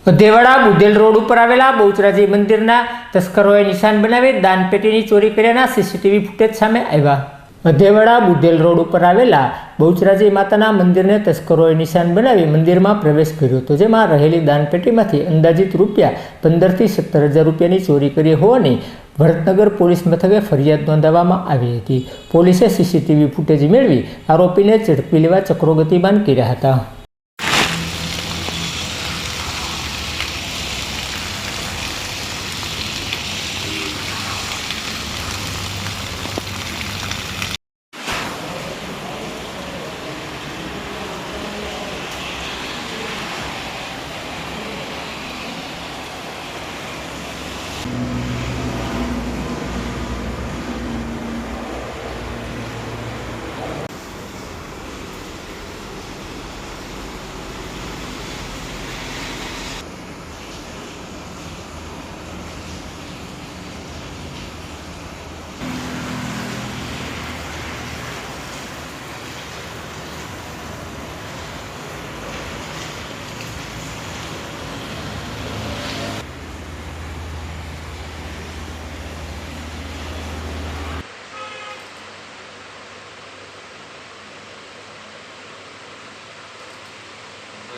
દેવાડા Budhel road ઉપર આવેલા બહુચરાજી મંદિરના તસ્કરોએ નિશાન બનાવી દાનપેટીની ચોરી કર્યાના સીસીટીવી ફૂટેજ સામે આવ્યા। દેવાડા બુધેલ રોડ ઉપર આવેલા બહુચરાજી માતાના મંદિરને તસ્કરોએ નિશાન બનાવી મંદિરમાં પ્રવેશ કર્યો હતો, જેમાં રહેલી દાનપેટીમાંથી અંદાજિત રૂપિયા 15 થી 17 હજાર રૂપિયાની ચોરી કરી હોવાની ભરતનગર પોલીસ મથકે ફરિયાદ નોંધાવવામાં આવી હતી। પોલીસે સીસીટીવી ફૂટેજ મેળવી આરોપીને ઝડપી લેવા ચક્રો ગતિમાન કર્યા હતા।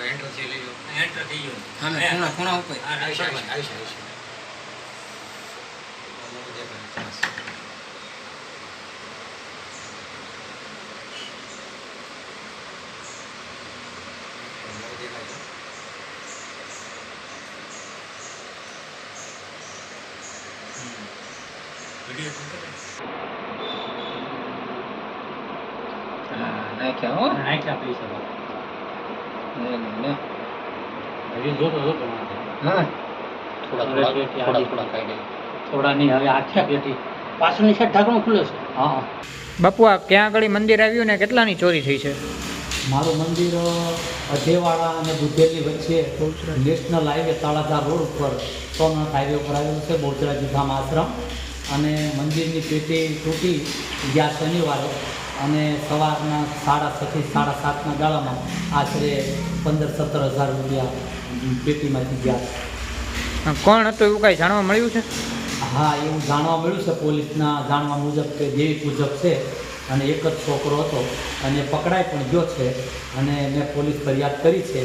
एंटर थी लीजो एंटर थी गयो हां मैं खूणा खूणा ऊपर आयशा वीडियो नहीं क्या हो नहीं क्या पैसा नहीं अभी जो हाँ थोड़ा खाई दे थोड़ा नहीं હવે આખી પેટી પાછળની સાઈડ ઢાંકણું ખુલે છે। હા બાપુ, આ ક્યાં આગળ મંદિર આવ્યું ને કેટલાની ચોરી થઈ છે? મારું મંદિર અધેવાડા અને બુધેલની વચ્ચે નેશનલ હાઈવે તાળાધાર રોડ ઉપર સોમનાથ હાઈવે ઉપર આવેલું છે બહુચરાજી ધામ આશ્રમ। અને મંદિરની પેટી તૂટી ગયા શનિવારે અને સવારના 6:30 થી 7:30ના ગાળામાં આશરે 15-17 હજાર રૂપિયા પેટીમાંથી ગયા। કોણ હતું એવું કાંઈ જાણવા મળ્યું છે? હા, એવું જાણવા મળ્યું છે પોલીસના જાણવા મુજબ કે દેવી પૂજક છે અને એક જ છોકરો હતો અને પકડાઈ પણ ગયો છે અને મેં પોલીસ ફરિયાદ કરી છે।